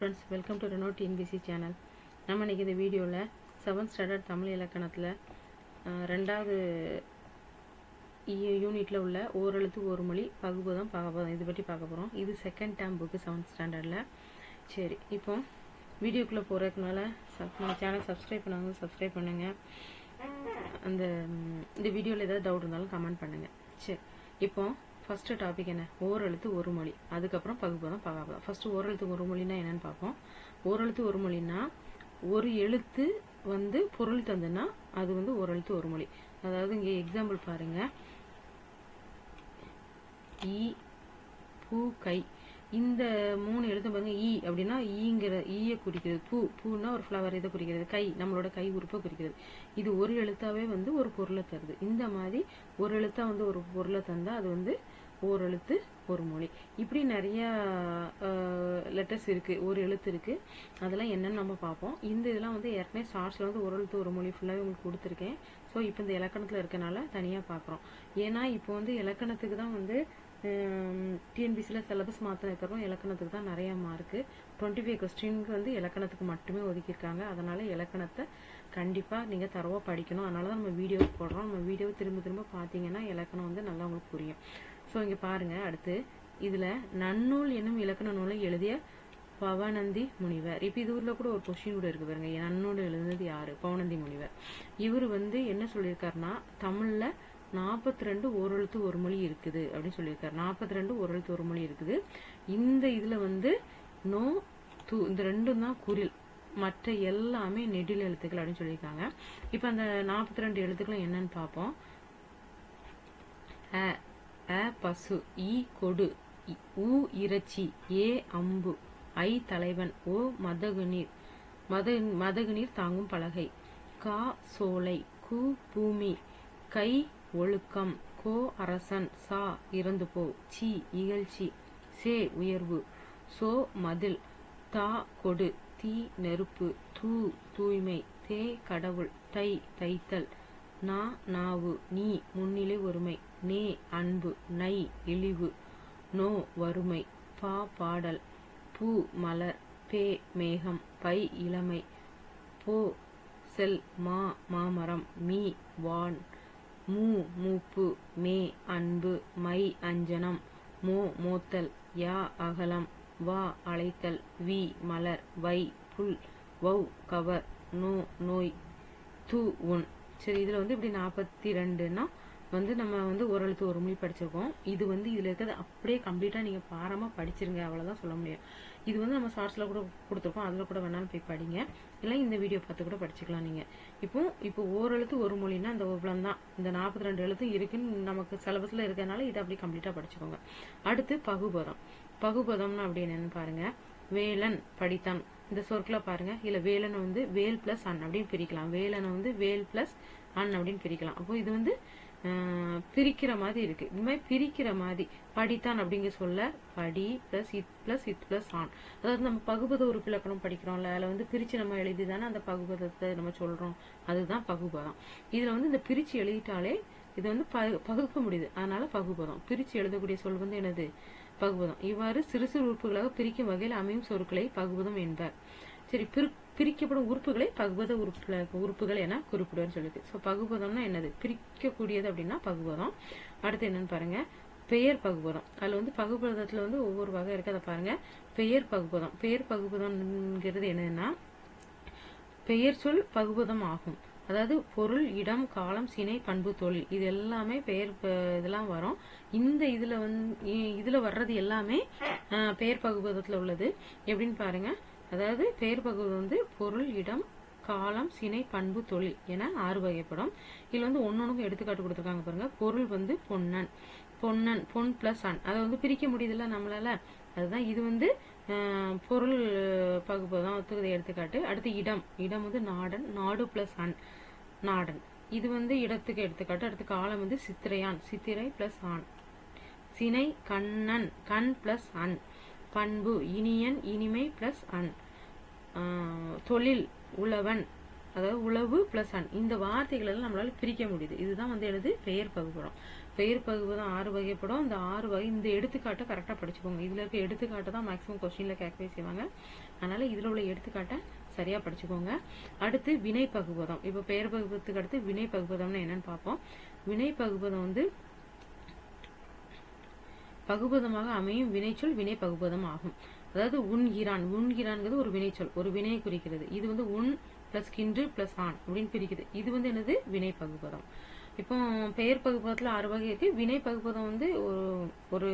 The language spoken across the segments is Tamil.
Friends, welcome to Renault TNBC channel. நம்ம இன்னைக்கு இந்த வீடியோல 7th standard தமிழ் இலக்கணத்துல இரண்டாவது யூனிட்ல உள்ள ஓரெழுத்து ஒரு மொழி பகுபதம் பகபதம் இது பத்தி பார்க்க போறோம். இது செகண்ட் டேர்ம் புக் 7th ஸ்டாண்டர்ட்ல. சரி, இப்போ வீடியோக்குள்ள போறதுக்கு முன்னால நம்ம சேனல் சப்ஸ்கிரைப் பண்ணாங்க சப்ஸ்கிரைப் பண்ணுங்க. இந்த வீடியோல ஏதாவது டவுட் இருந்தாலும் கமெண்ட் பண்ணுங்க. சரி, இப்போ ஃபர்ஸ்ட் டாபிக் என்ன? ஓரெழுத்து ஒரு மொழி, அதுக்கப்புறம் பகுபதம் பகாபதம். ஃபர்ஸ்ட் ஓரெழுத்து ஒரு மொழினா என்னன்னு பார்ப்போம். ஓரெழுத்து ஒரு மொழினா ஒரு எழுத்து பொருள் தந்துன்னா அது ஓரெழுத்து ஒரு மொழி. அதாவது இங்க எக்ஸாம்பிள் பாருங்க, ஈ பூ கை, இந்த மூணு எழுத்து பாருங்க. ஈ அப்படின்னா ஈங்கிற ஈய குறிக்கிறது. பூன்னா ஒரு ஃப்ளவர் இதை குறிக்கிறது. கை நம்மளோட கை உறுப்பை குறிக்கிறது. இது ஒரு எழுத்தாவே ஒரு பொருளை தருது. இந்த மாதிரி ஒரு எழுத்தா ஒரு பொருளை தந்தா அது ஓரெழுத்து ஒரு மொழி. இப்படி நிறைய லெட்டர்ஸ் இருக்கு, ஒரு எழுத்து இருக்கு. அதெல்லாம் என்னன்னு நம்ம பார்ப்போம். இந்த இதெல்லாம் ஏற்கனவே ஷார்ட்ஸ்ல ஒரு எழுத்து ஒரு மொழி ஃபுல்லாவே உங்களுக்கு கொடுத்துருக்கேன். ஸோ இப்போ இந்த இலக்கணத்துல இருக்கனால தனியா பார்க்குறோம். ஏன்னா இப்போ இலக்கணத்துக்கு தான் டிஎன்பிசியில் சிலபஸ் மாற்றினதுக்கப்புறம் இலக்கணத்துக்கு தான் நிறைய மார்க்கு. 25 கொஸ்டினுக்கு இலக்கணத்துக்கு மட்டுமே ஒதுக்கியிருக்காங்க. அதனால இலக்கணத்தை கண்டிப்பாக நீங்கள் தரவாக படிக்கணும். அதனால தான் நம்ம வீடியோ போடுறோம். நம்ம வீடியோ திரும்ப திரும்ப பார்த்தீங்கன்னா இலக்கணம் நல்லா உங்களுக்கு புரியும். ஸோ இங்கே பாருங்க, அடுத்து இதில் நன்னூல் என்னும் இலக்கண நூலை எழுதிய பவனந்தி முனிவர். இப்போ இது ஊரில் கூட ஒரு கொஸ்டின் கூட இருக்கு பாருங்க, நன்னூல் எழுதுனது யாரு? பவனந்தி முனிவர். இவர் என்ன சொல்லியிருக்காருன்னா, தமிழில் 42 ஓரெழுத்து ஒரு மொழி இருக்குது அப்படின்னு சொல்லியிருக்காரு. 42 ஓரெழுத்து ஒரு மொழி இருக்குது. இந்த இதுல நோ து இந்த ரெண்டும் தான் குறில், மற்ற எல்லாமே நெடில் எழுத்துக்கள் அப்படின்னு சொல்லியிருக்காங்க. இப்ப அந்த 42 எழுத்துக்களும் என்னன்னு பார்ப்போம். அ பசு, இ கொடு, உ இறைச்சி, ஏ அம்பு, ஐ தலைவன், ஓ மதகுநீர் மதகுநீர் தாங்கும் பலகை, கா சோலை, கு பூமி, கை ஒழுக்கம், கோ அரசன், சா இறந்து போ, சி இகழ்ச்சி, சே உயர்வு, சோ மதில், தா கொடு, தீ நெருப்பு, தூ தூய்மை, தே கடவுள், தை தைத்தல், நா நாவு, நீ முன்னிலை ஒருமை, நே அன்பு, நை இழிவு, நோ வறுமை, பா பாடல், பூ மலர், பே மேகம், பை இளமை, போ செல், மா மாமரம், மீ வான், மூ மூப்பு, மே அன்பு, மை அஞ்சனம், மோ மோத்தல், யா அகலம், வா அழைத்தல், வி மலர், வை புல், வௌ கவர், நோ நோய், து உன். சரி, இதுல இப்படி 42ன்னா நம்ம ஓரெழுத்து ஒரு மொழி படிச்சிருக்கோம். இது இதுல இருக்கிறது அப்படியே கம்ப்ளீட்டா நீங்க பாரமா படிச்சிருங்க, அவ்வளவுதான் சொல்ல முடியும். இது நம்ம ஷார்ட்ஸ்ல கூட கொடுத்துருக்கோம், அதுல கூட வேணாலும் போய் படிங்க, இல்லை இந்த வீடியோ பார்த்து கூட படிச்சுக்கலாம் நீங்க. இப்போ ஓரெழுத்து ஒரு மொழின்னா இந்த ஒவ்வளவு தான். இந்த 42 எழுத்து இருக்குன்னு நமக்கு சிலபஸ்ல இருக்கனால இதை அப்படி கம்ப்ளீட்டா படிச்சுக்கோங்க. அடுத்து பகுபதம். பகுபதம்னா அப்படி என்னன்னு பாருங்க. வேலன் படித்தான், இந்த சொற்களை பாருங்க. இல்ல வேலனை வேல் பிளஸ் அன் அப்படின்னு பிரிக்கலாம். வேலனை வேல் பிளஸ் அன் அப்படின்னு பிரிக்கலாம். அப்போ இது பிரிக்கிற மாதிரி இருக்கு. இந்த மாதிரி பிரிக்கிற மாதிரி படித்தான் அப்படிங்கிற சொல்ல படி பிளஸ் இத் பிளஸ் ஆன். அதாவது நம்ம பகுபத உறுப்பு இலக்கணம் படிக்கிறோம்ல, அதுல பிரிச்சு நம்ம எழுதிதானே அந்த பகுபதத்தை நம்ம சொல்றோம். அதுதான் பகுபதம். இதுல இந்த பிரிச்சு எழுதிட்டாலே இது பகுக்க முடியுது, அதனால பகுபதம். பிரிச்சு எழுதக்கூடிய சொல் என்னது? பகுபதம். இவ்வாறு சிறு சிறு உறுப்புகளாக பிரிக்கும் வகையில் அமையும் சொற்களை பகுபதம் என்பர். சரி, பிரிக்கப்படும் உறுப்புகளை பகுபத உறுப்புகள் என குறிப்பிடுவார் சொல்லுது. ஸோ பகுபதம்னா என்னது? பிரிக்கக்கூடியது அப்படின்னா பகுபதம். அடுத்து என்னன்னு பாருங்க, பெயர் பகுபதம். அதுல பகுபதத்துல ஒவ்வொரு வகை இருக்கு, அதை பாருங்க. பெயர் பகுபதம். பெயர் பகுபதம்ங்கிறது என்னன்னா, பெயர் சொல் பகுபதம் ஆகும். அதாவது பொருள், இடம், காலம், சினை, பண்பு, தொழில், இது எல்லாமே பெயர் இதெல்லாம் வரும். இந்த இதுல வர்றது எல்லாமே பெயர் பகுபதத்துல உள்ளது. எப்படின்னு பாருங்க. அதாவது பெயர் பகுபதம் பொருள், இடம், காலம், சினை, பண்பு, தொழில் என 6 வகைப்படும். இதுல ஒன்னொன்னுக்கும் எடுத்துக்காட்டு கொடுத்துருக்காங்க பாருங்க. பொருள் பொன்னன், பொன்னன், பொன் பிளஸ் அன். அதை பிரிக்க முடியுதுல்ல நம்மளால, அதுதான் இது பொருள் பகுபதம் எடுத்துக்காட்டு. அடுத்து இடம். இடம் நாடன், நாடு பிளஸ் அன், நாடன். இது இடத்துக்கு எடுத்துக்காட்டு. அடுத்து காலம் சித்திரையான், சித்திரை பிளஸ் ஆன். சினை கண்ணன், கண் பிளஸ் அன். பண்பு இனியன், இனிமை பிளஸ் அன். தொழில் உழவன், அதாவது உழவு பிளஸ் அன். இந்த வார்த்தைகள் எல்லாம் நம்மளால பிரிக்க முடியுது. இதுதான் எழுது பெயர் பகுபதம். பெயர் பகுபதம் 6 வகைப்படும். இந்த 6 வகை இந்த எடுத்துக்காட்டை கரெக்டா படிச்சுக்கோங்க. இதுல இருக்க எடுத்துக்காட்டை தான் மேக்ஸிமம் கொஸ்டின்ல கேட்கவே செய்வாங்க. அதனால இதுல உள்ள எடுத்துக்காட்டை சரியா படிச்சுக்கோங்க. அடுத்து வினை பகுபதம். இப்ப பெயர் பகுபதத்துக்கு அடுத்து வினை பகுபதம்னு என்னன்னு பார்ப்போம். வினை பகுபதம் வந்து பகுபதமாக அமையும் வினைச்சொல் வினை பகுபதம் ஆகும். அதாவது உண்கிறான், உண்கிறான்ங்கிறது ஒரு வினைச்சொல், ஒரு வினையை குறிக்கிறது. இது வந்து உன் பிளஸ் கின்று பிளஸ் ஆண் அப்படின்னு பிரிக்குது. இது வந்து என்னது வினை பகுபதம். இப்போ பெயர் பகுபதத்துல 6 வகை இருக்கு. வினை பகுபதம் வந்து ஒரு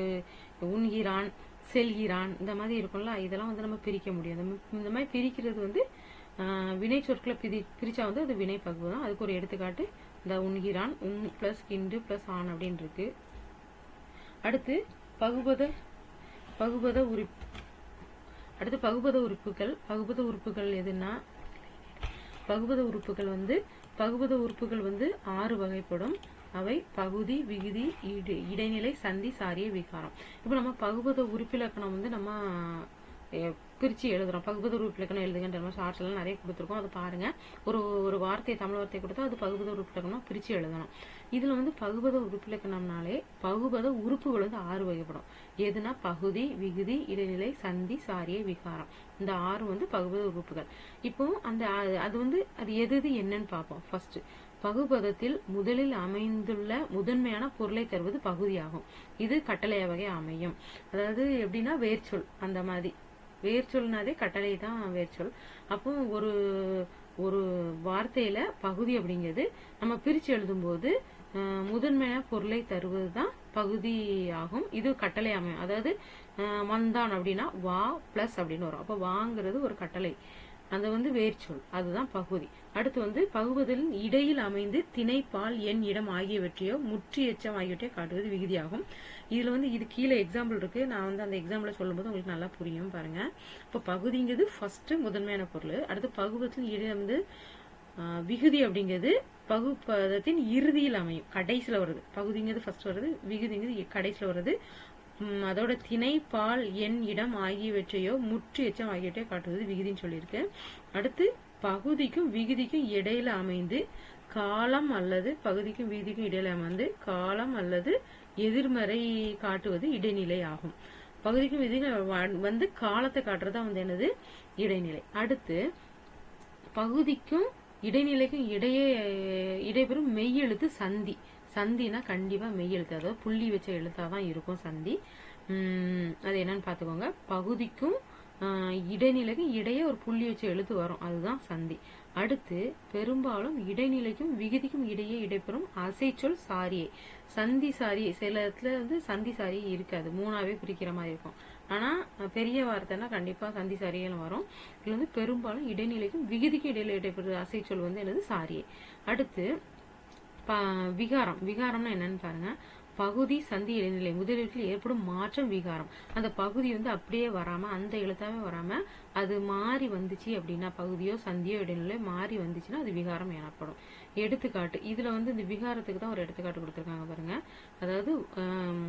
உண்கிறான், செல்கிறான் இந்த மாதிரி இருக்கும்ல, இதெல்லாம் வந்து நம்ம பிரிக்க முடியும். இந்த மாதிரி பிரிக்கிறது வந்து வினை சொற்களை பிரிச்சா வந்து அது வினை பகுபதம். அதுக்கு ஒரு எடுத்துக்காட்டு இந்த உண்கிறான், உன் பிளஸ் கின்று பிளஸ் ஆண் அப்படின்னு இருக்கு. அடுத்து பகுபத உறுப்புகள். பகுபத உறுப்புகள் எதுன்னா, பகுபத உறுப்புகள் வந்து 6 வகைப்படும். அவை பகுதி, விகுதி, இடைநிலை, சந்தி, சாரிய, விகாரம். இப்ப நம்ம பகுபத உறுப்பிலக்கணம் வந்து நம்ம பிரிச்சு எழுதுறோம். பகுபத உறுப்பிலக்கணம் எழுதுகின்ற நம்ம ஷார்ட்ஸ் எல்லாம் நிறைய கொடுத்துருக்கோம். அதை பாருங்க. ஒரு வார்த்தையை தமிழ் வார்த்தையை கொடுத்தா அது பகுபத உறுப்பிலக்கணம் பிரிச்சு எழுதணும். இதுல வந்து பகுபத உறுப்பிலக்கணம்னாலே பகுபத உறுப்புகள் வந்து 6 வகைப்படும். எதுனா பகுதி, விகுதி, இடைநிலை, சந்தி, சாரிய, விகாரம். இந்த 6 வந்து பகுபத உறுப்புகள். இப்போ அது எது என்னன்னு பார்ப்போம். ஃபர்ஸ்ட் பகுபதத்தில் முதலில் அமைந்துள்ள முதன்மையான பொருளை தருவது பகுதியாகும். இது கட்டளை வகை அமையும். அதாவது எப்படின்னா வேர்ச்சொல், அந்த மாதிரி வேர்ச்சொல்னாதே கட்டளை தான் வேர்ச்சொல். அப்போ ஒரு வார்த்தையில பகுதி அப்படிங்கிறது நம்ம பிரிச்சு எழுதும் போது முதன்மையான பொருளை தருவதுதான் பகுதி ஆகும். இது கட்டளை அமையும். அதாவது வந்தான் அப்படின்னா வா பிளஸ் அப்படின்னு வரும். அப்ப வாங்கிறது ஒரு கட்டளை, அது வந்து வேர்ச்சொல், அதுதான் பகுதி. அடுத்து வந்து பகுபதில் இடையில் அமைந்து திணை, பால், எண், இடம் ஆகியவற்றையோ முற்று எச்சம் ஆகியவற்றையோ காட்டுவது விகுதியாகும். இதுல வந்து இது கீழே எக்ஸாம்பிள் இருக்கு. நான் வந்து அந்த எக்ஸாம்பிள சொல்லும் போது உங்களுக்கு நல்லா புரியும் பாருங்க. இப்ப பகுதிங்கிறது ஃபர்ஸ்ட் முதன்மையான பொருள். அடுத்து பகுபதத்தில் இடையில வந்து விகுதி அப்படிங்கிறது பகுபதத்தின் இறுதியில் அமையும், கடைசியில வருது. பகுதிங்கிறது ஃபர்ஸ்ட் வருது, விகுதிங்கிறது கடைசியில வருது. அதோட திணை, பால், எண், இடம் ஆகியவற்றையோ முற்று எச்சம் ஆகியவற்றையோ காட்டுவது விகுதின்னு சொல்லியிருக்கு. அடுத்து பகுதிக்கும் விகுதிக்கும் இடையில அமைந்து காலம் அல்லது பகுதிக்கும் விகுதிக்கும் இடையில அமைந்து காலம் அல்லது எதிர்மறை காட்டுவது இடைநிலை ஆகும். பகுதிக்கும் விகுதிக்கும் வந்து காலத்தை காட்டுறதா வந்து என்னது இடைநிலை. அடுத்து பகுதிக்கும் இடைநிலைக்கும் இடைபெறும் மெய்யெழுத்து சந்தி. சந்தினா கண்டிப்பா மெய்யெழுத்து, அதாவது புள்ளி வச்ச எழுத்தாதான் இருக்கும் சந்தி. அது என்னன்னு பாத்துக்கோங்க. பகுதிக்கும் இடைநிலைக்கும் இடையே ஒரு புள்ளி வச்ச எழுத்து வரும், அதுதான் சந்தி. அடுத்து பெரும்பாலும் இடைநிலைக்கும் விகுதிக்கும் இடையே இடைபெறும் அசைச்சொல் சாரியை. சந்தி சாரியை சில இடத்துல வந்து சந்தி சாரியை இருக்காது, மூணாவே பிரிக்கிற மாதிரி இருக்கும். ஆனா பெரிய வார்த்தைன்னா கண்டிப்பா சந்தி சாரிகள் வரும். இதுல வந்து பெரும்பாலும் இடைநிலைக்கும் விகுதிக்கும் இடையில இடைபெறும் அசைச்சொல் வந்து என்னது சாரியை. அடுத்து விகாரம். விகாரம்னா என்னன்னு பாருங்க. பகுதி, சந்தி, இடைநிலை முதலில் ஏற்படும் மாற்றம் விகாரம். அந்த பகுதி வந்து அப்படியே வராம, அந்த எழுத்தாவே வராம அது மாறி வந்துச்சு அப்படின்னா, பகுதியோ சந்தியோ இடைநிலை மாறி வந்துச்சுன்னா அது விகாரம் எனப்படும். எடுத்துக்காட்டு, இதுல வந்து இந்த விகாரத்துக்கு தான் ஒரு எடுத்துக்காட்டு கொடுத்திருக்காங்க பாருங்க. அதாவது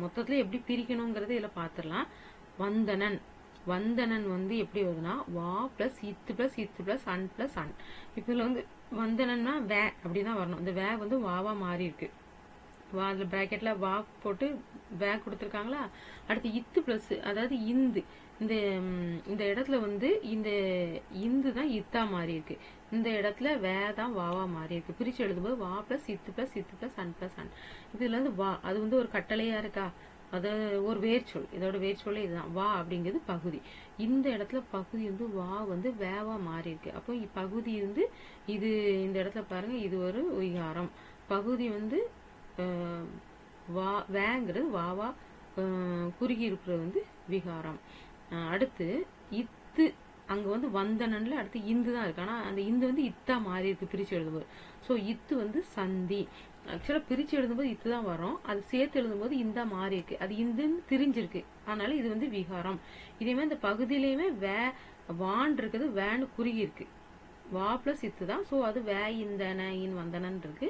மொத்தத்துல எப்படி பிரிக்கணுங்கிறது இதுல பாத்துடலாம். வந்தனன். வந்தனன் வந்து எப்படி வருதுன்னா வா பிளஸ் இத்து பிளஸ் இத்து பிளஸ் அன் பிளஸ் அன். இப்ப இதுல வந்து வந்தனன்னா வே அப்படிதான் வரணும். இந்த வே வந்து வாவா மாறி இருக்கு. வா அதுல பிராக்கெட்ல வா போட்டு வே கொடுத்துருக்காங்களா. அடுத்து இத்து பிளஸ், அதாவது இந்து. இந்த இடத்துல வந்து இந்த இந்து தான் இத்தா மாறி இருக்கு. இந்த இடத்துல வே தான் வாவா மாறி இருக்கு. பிரிச்சு எழுதும்போது வா பிளஸ் இத்து பிளஸ் இத்து பிளஸ் அன் பிளஸ் அன். இதுல வந்து வா அது வந்து ஒரு கட்டளையா இருக்கா, அது ஒரு வேர்ச்சொல். இதோட வேர்ச்சொல்லே இதுதான். வா அப்படிங்கிறது பகுதி. இந்த இடத்துல பகுதி வந்து வா வந்து வேவா மாறி இருக்கு. அப்போ பகுதி வந்து இது இந்த இடத்துல பாருங்க, இது ஒரு விகாரம். பகுதி வந்து வேங்கிறது வாவா குறுகி இருக்கிறது வந்து விகாரம். அடுத்து இத்து, அங்க வந்து வந்தனன்ல அடுத்து இந்து தான் இருக்கு. ஆனா அந்த இந்து வந்து இத்தா மாறி இருக்கு பிரிச்சு எழுதும்போது. சோ இத்து வந்து சந்தி. ஆக்சுவலா பிரிச்சு எழுதும்போது இத்து தான் வரும், அது சேர்த்து எழுதும்போது இந்த மாறி இருக்கு, அது இந்துன்னு திரிஞ்சிருக்கு, அதனால இது வந்து விகாரம். இதே மாதிரி இந்த பகுதியிலயுமே வான் இருக்குது, வேன்னு குறுகி இருக்கு. வா பிளஸ் இத்து தான். சோ அது வே இந்தன இன் வந்தனன் இருக்கு.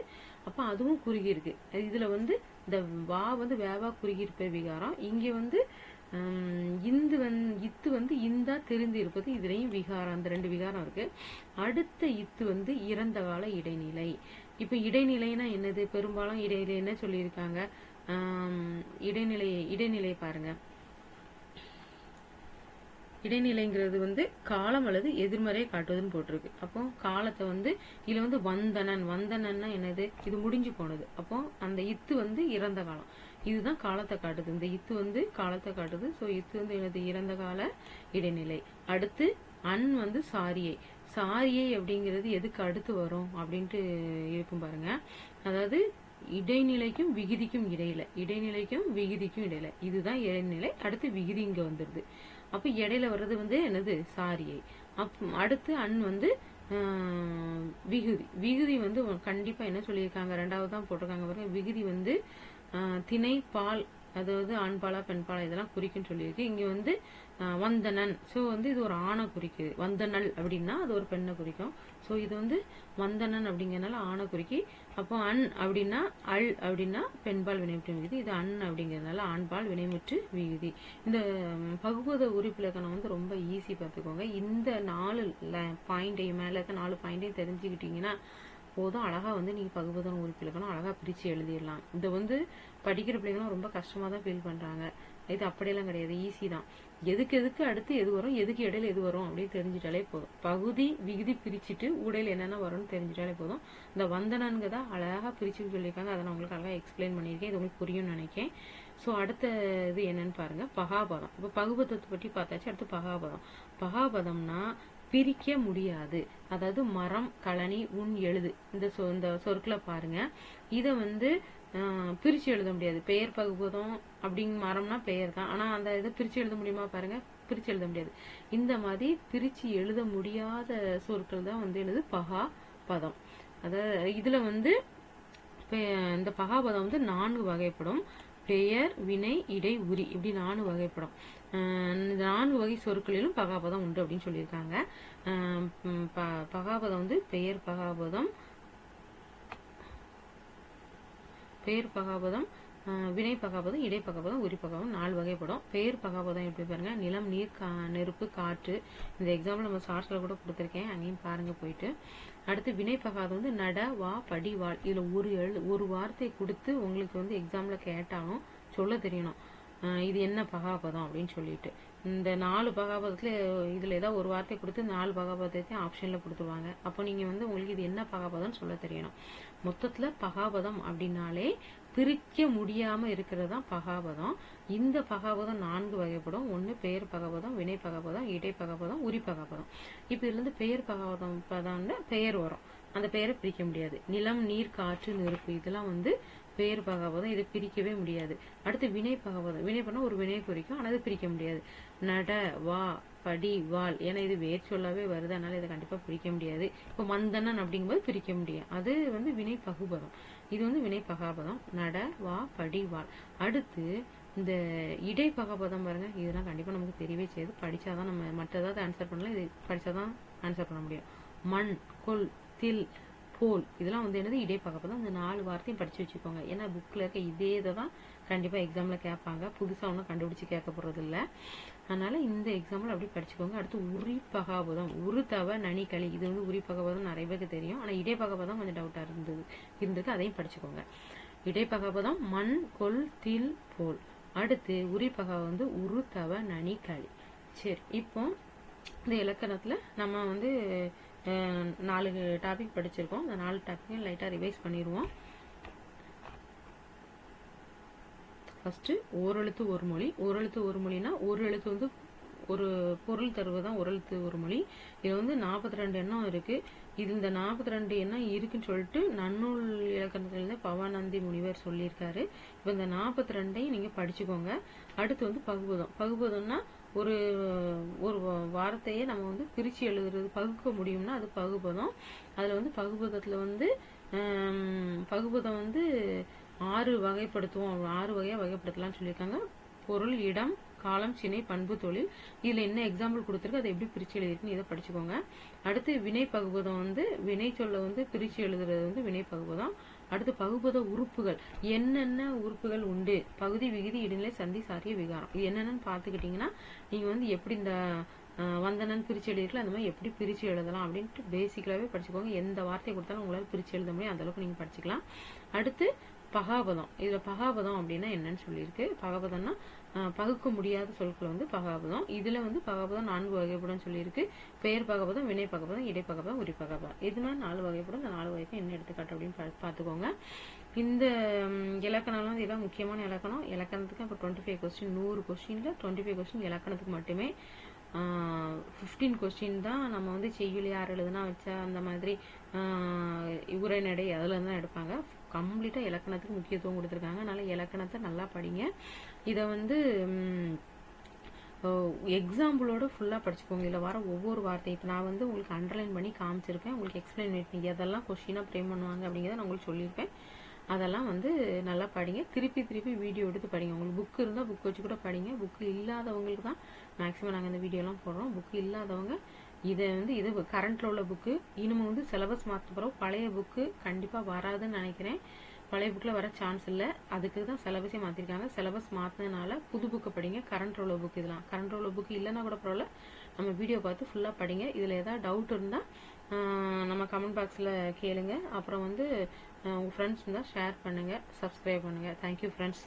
அப்ப அதுவும் குறுகி இருக்கு. இதுல வந்து இந்த வா வந்து வேவா குறுகி இருப்ப விகாரம். இங்க வந்து இத்து வந்து இந்தா தெரிந்து இருப்பது, இதுலயும் விகாரம். அந்த ரெண்டு விகாரம் இருக்கு. அடுத்த இத்து வந்து இறந்த கால இடைநிலை. இப்ப இடைநிலைனா என்னது, பெரும்பாலும் இடைநிலை என்ன சொல்லியிருக்காங்க, இடைநிலை பாருங்க. இடைநிலைங்கிறது வந்து காலம் அல்லது எதிர்மறையை காட்டுவதுன்னு போட்டிருக்கு. அப்போ காலத்தை வந்து இதுல வந்து வந்தனன்னா என்னது, இது முடிஞ்சு போனது. அப்போ அந்த இத்து வந்து இறந்த காலம், இதுதான் காலத்தை காட்டுது. இந்த இத்து வந்து காலத்தை காட்டுது. ஸோ இத்து வந்து என்னது, இறந்த கால இடைநிலை. அடுத்து வந்து சாரியை அப்படிங்கிறது எதுக்கு அடுத்து வரும் அப்படின்ட்டு இருக்கும் பாருங்க. அதாவது இடைநிலைக்கும் விகுதிக்கும் இடையில இதுதான் இடைநிலை. அடுத்து விகுதி இங்க வந்துருது. அப்ப இடையில வர்றது வந்து என்னது, சாரியை. அடுத்து வந்து விகுதி வந்து கண்டிப்பா என்ன சொல்லியிருக்காங்க, 2வது தான் போட்டிருக்காங்க பாருங்க. விகுதி வந்து திணை பால், அதாவது ஆண்பாலா பெண்பாலா இதெல்லாம் குறிக்குன்னு சொல்லியிருக்கு. இங்க வந்து வந்தனன். ஸோ வந்து இது ஒரு ஆணை குறிக்குது. வந்தனல் அப்படின்னா அது ஒரு பெண்ணை குறிக்கும். ஸோ இது வந்து வந்தனன் அப்படிங்கறதுனால ஆணை குறிக்கி. அப்போ அப்படின்னா அப்படின்னா பெண்பால் வினைமுற்று விகுதி. இது அப்படிங்கறதுனால ஆண்பால் வினைமுற்று விகுதி. இந்த பகுபத உறுப்பிலக்கணம் வந்து ரொம்ப ஈஸி பார்த்துக்கோங்க. இந்த 4 பாயிண்டையும் மேல இருக்க 4 பாயிண்டையும் தெரிஞ்சுக்கிட்டீங்கன்னா போதும். அழகா வந்து நீங்க பகுபதம் உறுப்பிலக்கணம் அழகா பிரிச்சு எழுதிடலாம். இதை வந்து படிக்கிற பிள்ளைங்களும் ரொம்ப கஷ்டமா தான் ஃபீல் பண்றாங்க. இது அப்படியெல்லாம் கிடையாது, ஈஸி தான். எதுக்கு அடுத்து எது வரும், எதுக்கு இடையில எது வரும் அப்படின்னு தெரிஞ்சுட்டாலே போதும். பகுதி விகுதி பிரிச்சுட்டு உடையில என்னென்ன வரும்னு தெரிஞ்சுட்டாலே போதும். இந்த வந்தனன்கதான் அழகா பிரிச்சுன்னு சொல்லியிருக்காங்க. அதை நான் உங்களுக்கு அழகா எக்ஸ்பிளைன் பண்ணியிருக்கேன். இது உங்களுக்கு புரியும்னு நினைக்கிறேன். ஸோ அடுத்த இது என்னன்னு பாருங்க, பகாபதம். இப்போ பகுபதத்தை பற்றி பார்த்தாச்சு. அடுத்து பகாபதம்னா பிரிக்க முடியாது. அதாவது மரம், கழனி, எழுது இந்த சொற்களை பாருங்க. இதை வந்து பிரிச்சு எழுத முடியாது. பெயர் பகுபதம் அப்படிங்க, மரம்னா பெயர் தான். ஆனா அந்த இதை பிரிச்சு எழுத முடியுமா பாருங்க, பிரிச்சு எழுத முடியாது. இந்த மாதிரி பிரிச்சு எழுத முடியாத சொற்கள் தான் வந்து எழுது பகாபதம். அதாவது இதுல வந்து இந்த பகாபதம் வந்து 4 வகைப்படும். பெயர், வினை, இடை, உரி, இப்படி 4 வகைப்படும். 4 வகை சொற்களிலும் பகாபதம் உண்டு அப்படின்னு சொல்லியிருக்காங்க. பகாபதம் வந்து பெயர் பகாபதம், வினை பகாபதம், இடை பகாபதம், உரி பகாபதம் 4 வகைப்படும். பெயர் பகாபதம் எப்படி பாருங்க, நிலம், நீர், நெருப்பு, காற்று. இந்த எக்ஸாம்பிள் நம்ம ஷார்ட்ஸ்ல கூட கொடுத்துருக்கேன், அங்கேயும் பாருங்க போயிட்டு. அடுத்து வினை பகாபதம் வந்து நட, வா, படி, வாழ். இதுல ஒரு வார்த்தை கொடுத்து உங்களுக்கு வந்து எக்ஸாம்ல கேட்டாலும் சொல்ல தெரியணும் இது என்ன பகாபதம் அப்படின்னு சொல்லிட்டு. இந்த 4 பகாபதத்துல இதுல ஏதாவது ஒரு வார்த்தை கொடுத்து 4 பகாபதத்தையும் ஆப்ஷன்ல கொடுத்துருவாங்க. அப்போ நீங்க வந்து உங்களுக்கு இது என்ன பகாபதம்னு சொல்ல தெரியணும். மொத்தத்துல பகாபதம் அப்படின்னாலே பிரிக்க முடியாம இருக்கிறது தான் பகாபதம். இந்த பகாபதம் 4 வகைப்படும். 1 பெயர் பகாபதம், வினை பகாபதம், இடை பகாபதம், உரி பகாபதம். இப்ப இதுல இருந்து பெயர் பகாபதம் பெயர் வரும். அந்த பெயரை பிரிக்க முடியாது. நிலம், நீர், காற்று, நெருப்பு இதெல்லாம் வந்து பெயர் பகாபதம். இதை பிரிக்கவே முடியாது. அடுத்து வினை பகாபதம். வினை பண்ணா ஒரு வினை குறிக்கும், ஆனால் அது பிரிக்க முடியாது. நட, வா, படி, வாழ். ஏன்னா இது வேர் சொல்லாவே வருது, அதனால இதை கண்டிப்பா பிரிக்க முடியாது. இப்போ மந்தனன் அப்படிங்கும்போது பிரிக்க முடியும். அது வந்து வினை பகுபதம். இது வந்து வினை பகாபதம். நட, வா, படி, வாழ். அடுத்து இந்த இடை பகாபதம் பாருங்க. இதெல்லாம் கண்டிப்பா நமக்கு தெரியவே செய்யுது. படிச்சாதான் நம்ம மற்ற ஏதாவது ஆன்சர் பண்ணலாம். இது படிச்சாதான் ஆன்சர் பண்ண முடியும். மண், கொல், தில், போல் இதெல்லாம் வந்து என்னது, இடை பகாபதம். இந்த 4 வார்த்தையும் படிச்சு வச்சுக்கோங்க. ஏன்னா புக்ல இருக்க இதே தான் கண்டிப்பா எக்ஸாம்ல கேட்பாங்க. புதுசா ஒன்றும் கண்டுபிடிச்சு கேட்க போறது இல்லை. அதனால இந்த எக்ஸாம்பிள் அப்படி படிச்சுக்கோங்க. அடுத்து உரி பகாபதம். உரு, தவ, நனி, களி. இது வந்து உரி பகாபதம் நிறைய பேருக்கு தெரியும். ஆனா இடை பகாபதம் கொஞ்சம் டவுட்டா இருந்தது, அதையும் படிச்சுக்கோங்க. இடை பகாபதம் மண், கொல், தில், போல். அடுத்து உரி பகாபதம் வந்து உரு, தவ, நனி, களி. சரி, இப்போ இந்த இலக்கணத்துல நம்ம வந்து 4 டாபிக் படிச்சிருக்கோம். இந்த 4 டாபிக்கையும் லைட்டா ரிவைஸ் பண்ணிடுவோம். ஃபர்ஸ்ட் ஓரெழுத்து ஒரு மொழி. ஓரெழுத்து ஒரு மொழினா ஒரு எழுத்து வந்து ஒரு பொருள் தருவதுதான் ஓரெழுத்து ஒரு மொழி. இது வந்து 42 எண்ணம் இருக்கு. இது இந்த 42 எண்ணம் இருக்குன்னு சொல்லிட்டு நன்னூல் இலக்கணத்துல பவானந்தி முனிவர் சொல்லியிருக்காரு. இப்ப இந்த 42ஐயும் நீங்க படிச்சுக்கோங்க. அடுத்து வந்து பகுபதம்னா ஒரு வார்த்தையை நம்ம வந்து பிரிச்சு எழுதுறது, பகுக்க முடியும்னா அது பகுபதம். அதுல வந்து பகுபதத்துல வந்து பகுபதம் வந்து 6 வகைப்படுத்துவோம். 6 வகையா வகைப்படுத்தலாம்னு சொல்லியிருக்காங்க. பொருள், இடம், காலம், சினை, பண்பு, தொழில். இதுல என்ன எக்ஸாம்பிள் கொடுத்துருக்கு, அதை எப்படி பிரிச்சு எழுதிருக்குன்னு இதை படிச்சுக்கோங்க. அடுத்து வினை பகுபதம் வந்து வினை சொல்ல வந்து பிரிச்சு எழுதுறது வந்து வினை பகுபதம். அடுத்து பகுபத உறுப்புகள், என்னென்ன உறுப்புகள் உண்டு, பகுதி, விகுதி, இடைநிலை, சந்தி, சாரிய, விகாரம். இது என்னென்னு பாத்துக்கிட்டீங்கன்னா நீங்க வந்து எப்படி இந்த வந்தனன் பிரிச்சு எழுதிருக்கலாம், அந்த மாதிரி எப்படி பிரிச்சு எழுதலாம் அப்படின்ட்டு பேசிக்கலாவே படிச்சுக்கோங்க. எந்த வார்த்தை கொடுத்தாலும் உங்களால பிரிச்சு எழுத முடியும், அந்த அளவுக்கு நீங்க படிச்சுக்கலாம். அடுத்து பகாபதம். இதுல பகாபதம் அப்படின்னா என்னன்னு சொல்லியிருக்கு. பகாபதம்னா பகுக்க முடியாத சொற்கள் வந்து பகாபதம். இதுல வந்து பகாபதம் 4 வகைப்படும் சொல்லியிருக்கு. பெயர் பகாபதம், வினை பகாபதம், இடைப்பகாபதம், உரி பகாபதம். இது மாதிரி 4 வகைப்படும். இந்த 4 வகைக்கு என்ன எடுத்துக்காட்டு அப்படின்னு பார்த்துக்கோங்க. இந்த இலக்கணம்லாம் இதான் முக்கியமான இலக்கணம். இலக்கணத்துக்கு இப்போ 25 கொஸ்டின், 100 கொஸ்டின்ல 25 கொஸ்டின் இலக்கணத்துக்கு மட்டுமே. 15 கொஸ்டின் தான் நம்ம வந்து செய்யுள் யார் எழுதுனா வச்சா அந்த மாதிரி உரைநடை அதுல தான் எடுப்பாங்க. கம்ப்ளீட்டா இலக்கணத்துக்கு முக்கியத்துவம் கொடுத்துருக்காங்க. அதனால இலக்கணத்தை நல்லா படிங்க. இதை வந்து எக்ஸாம்பிளோட ஃபுல்லாக படிச்சுக்கோங்க. இதில் வர ஒவ்வொரு வார்த்தை இப்போ நான் வந்து உங்களுக்கு அண்டர்லைன் பண்ணி காமிச்சிருக்கேன். உங்களுக்கு எக்ஸ்பிளைன் பண்ணி எதெல்லாம் கொஸ்டினாக ஃப்ரேம் பண்ணுவாங்க அப்படிங்கிறத நான் உங்களுக்கு சொல்லியிருப்பேன். அதெல்லாம் வந்து நல்லா படிங்க. திருப்பி திருப்பி வீடியோ எடுத்து படிங்க. உங்களுக்கு புக்கு இருந்தால் புக் வச்சு கூட படிங்க. புக்கு இல்லாதவங்களுக்கு தான் மேக்ஸிமம் நாங்கள் இந்த வீடியோலாம் போடுறோம். புக்கு இல்லாதவங்க இதை வந்து இது கரண்ட்ல உள்ள புக்கு. இனிமே வந்து சிலபஸ் மாற்ற பிறகு பழைய புக்கு கண்டிப்பாக வராதுன்னு நினைக்கிறேன். பழைய புக்கில் வர சான்ஸ் இல்லை. அதுக்கு தான் சிலபஸே மாற்றிருக்காங்க. சிலபஸ் மாற்றினதுனால புது புக்கை படிங்க. கரண்ட் உள்ள புக் இதெல்லாம் கரண்ட் உள்ள புக்கு இல்லைன்னா கூட பரவாயில்ல, நம்ம வீடியோ பார்த்து ஃபுல்லாக படிங்க. இதில் ஏதாவது டவுட் இருந்தால் நம்ம கமெண்ட் பாக்ஸில் கேளுங்க. அப்புறம் வந்து உங்கள் ஃப்ரெண்ட்ஸ் இருந்தால் ஷேர் பண்ணுங்கள், சப்ஸ்கிரைப் பண்ணுங்கள். Thank you friends.